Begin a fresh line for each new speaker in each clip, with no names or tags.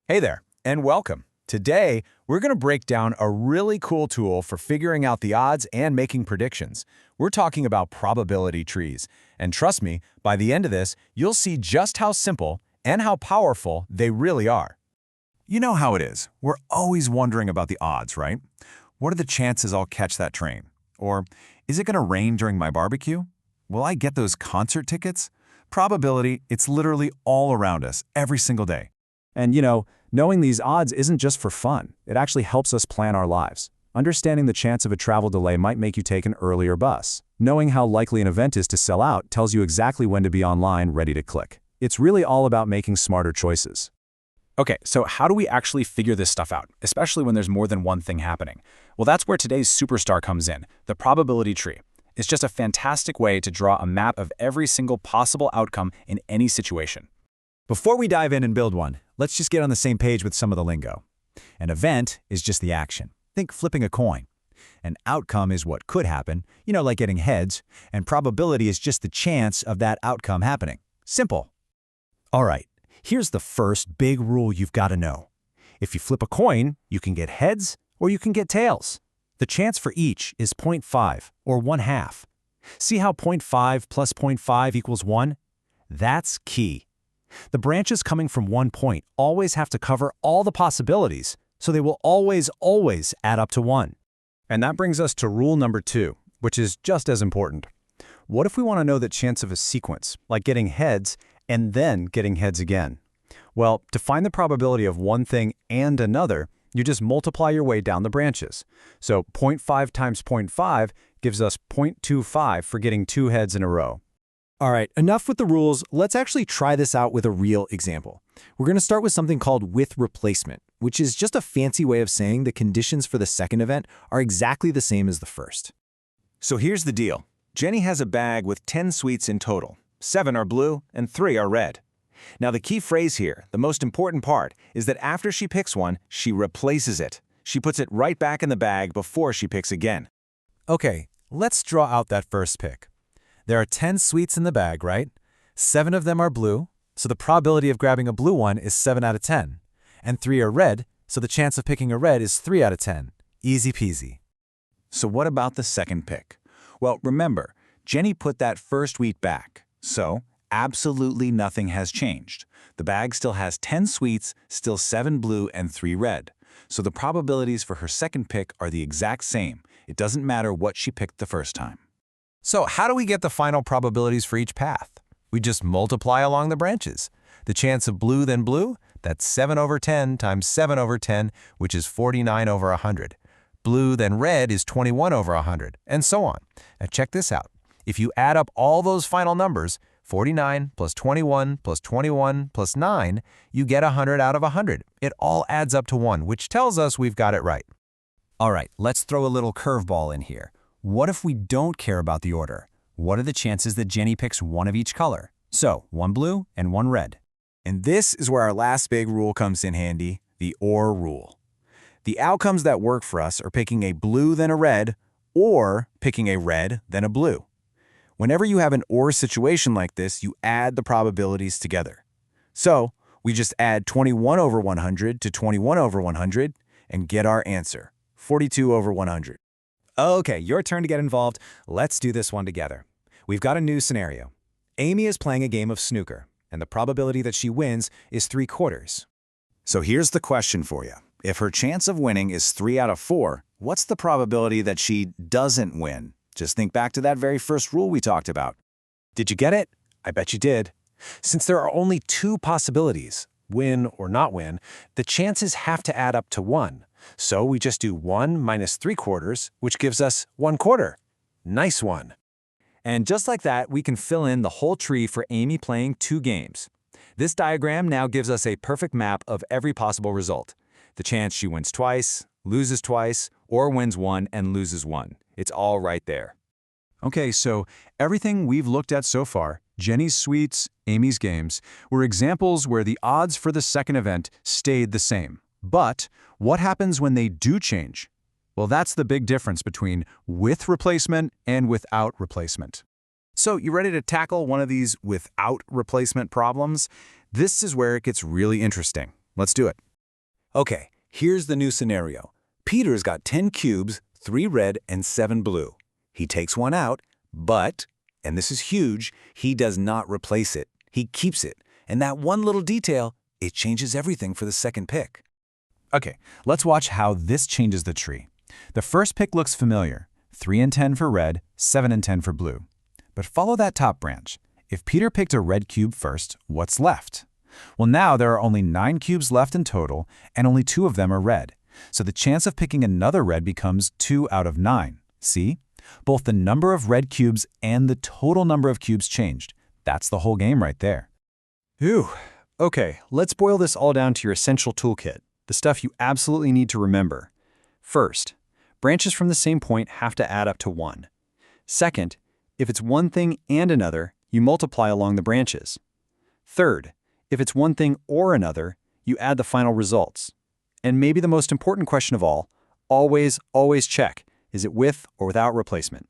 Hey there, and welcome. Today, we're going to break down a really cool tool for figuring out the odds and making predictions. We're talking about probability trees. And trust me, by the end of this, you'll see just how simple and how powerful they really are.
You know how it is. We're always wondering about the odds, right? What are the chances I'll catch that train? Or, is it going to rain during my barbecue? Will I get those concert tickets? Probability, it's literally all around us, every single day.
And knowing these odds isn't just for fun. It actually helps us plan our lives. Understanding the chance of a travel delay might make you take an earlier bus. Knowing how likely an event is to sell out tells you exactly when to be online ready to click. It's really all about making smarter choices.
Okay, so how do we actually figure this stuff out, especially when there's more than one thing happening? Well, that's where today's superstar comes in, the probability tree. It's just a fantastic way to draw a map of every single possible outcome in any situation.
Before we dive in and build one, let's just get on the same page with some of the lingo. An event is just the action. Think flipping a coin. An outcome is what could happen, like getting heads, and probability is just the chance of that outcome happening. Simple. All right, here's the first big rule you've got to know. If you flip a coin, you can get heads or you can get tails. The chance for each is 0.5, or 1/2. See how 0.5 plus 0.5 equals 1? That's key. The branches coming from one point always have to cover all the possibilities, so they will always add up to 1. And that brings us to rule number 2, which is just as important. What if we want to know the chance of a sequence, like getting heads and then getting heads again? Well, to find the probability of one thing and another, you just multiply your way down the branches. So 0.5 times 0.5 gives us 0.25 for getting 2 heads in a row. All right, enough with the rules. Let's actually try this out with a real example. We're going to start with something called with replacement, which is just a fancy way of saying the conditions for the second event are exactly the same as the first.
So here's the deal. Jenny has a bag with 10 sweets in total. 7 are blue and 3 are red. Now the key phrase here, the most important part, is that after she picks one, she replaces it. She puts it right back in the bag before she picks again.
Okay, let's draw out that first pick. There are 10 sweets in the bag, right? 7 of them are blue, so the probability of grabbing a blue one is 7 out of 10. And 3 are red, so the chance of picking a red is 3 out of 10. Easy peasy.
So what about the second pick? Well, remember, Jenny put that first wheat back, so absolutely nothing has changed. The bag still has 10 sweets, still 7 blue and 3 red. So the probabilities for her second pick are the exact same. It doesn't matter what she picked the first time.
So how do we get the final probabilities for each path? We just multiply along the branches. The chance of blue then blue, that's 7 over 10 times 7 over 10, which is 49 over 100. Blue then red is 21 over 100, and so on. Now check this out. If you add up all those final numbers, 49 plus 21 plus 21 plus 9, you get 100 out of 100. It all adds up to 1, which tells us we've got it right. All right, let's throw a little curveball in here. What if we don't care about the order? What are the chances that Jenny picks one of each color? So, 1 blue and 1 red.
And this is where our last big rule comes in handy, the OR rule. The outcomes that work for us are picking a blue then a red, or picking a red then a blue. Whenever you have an OR situation like this, you add the probabilities together. So, we just add 21 over 100 to 21 over 100 and get our answer, 42 over 100.
Okay, your turn to get involved. Let's do this one together. We've got a new scenario. Amy is playing a game of snooker, and the probability that she wins is 3/4.
So here's the question for you. If her chance of winning is 3 out of 4, what's the probability that she doesn't win? Just think back to that very first rule we talked about.
Did you get it? I bet you did. Since there are only 2 possibilities, win or not win, the chances have to add up to 1. So we just do 1 minus 3/4, which gives us 1/4. Nice one. And just like that, we can fill in the whole tree for Amy playing 2 games. This diagram now gives us a perfect map of every possible result. The chance she wins twice, loses twice, or wins 1 and loses 1. It's all right there.
Okay, so everything we've looked at so far, Jenny's sweets, Amy's games, were examples where the odds for the second event stayed the same. But what happens when they do change? Well, that's the big difference between with replacement and without replacement. So you ready to tackle one of these without replacement problems? This is where it gets really interesting. Let's do it. Okay, here's the new scenario. Peter's got 10 cubes, 3 red and 7 blue. He takes one out, but, and this is huge, he does not replace it. He keeps it. And that one little detail, it changes everything for the second pick.
Okay, let's watch how this changes the tree. The first pick looks familiar. 3 and 10 for red, 7 and 10 for blue. But follow that top branch. If Peter picked a red cube first, what's left? Well, now there are only 9 cubes left in total, and only 2 of them are red. So the chance of picking another red becomes 2 out of 9. See? Both the number of red cubes and the total number of cubes changed. That's the whole game right there.
Phew. Okay, let's boil this all down to your essential toolkit, the stuff you absolutely need to remember. First, branches from the same point have to add up to 1. Second, if it's one thing and another, you multiply along the branches. Third, if it's one thing or another, you add the final results. And maybe the most important question of all, always check, is it with or without replacement?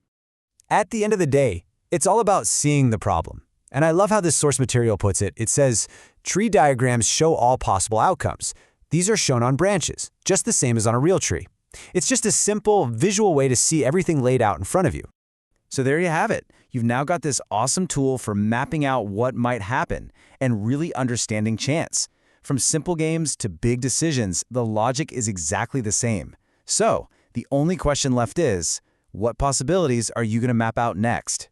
At the end of the day, it's all about seeing the problem. And I love how this source material puts it. It says, tree diagrams show all possible outcomes. These are shown on branches, just the same as on a real tree. It's just a simple, visual way to see everything laid out in front of you.
So there you have it. You've now got this awesome tool for mapping out what might happen and really understanding chance. From simple games to big decisions, the logic is exactly the same. So the only question left is, what possibilities are you going to map out next?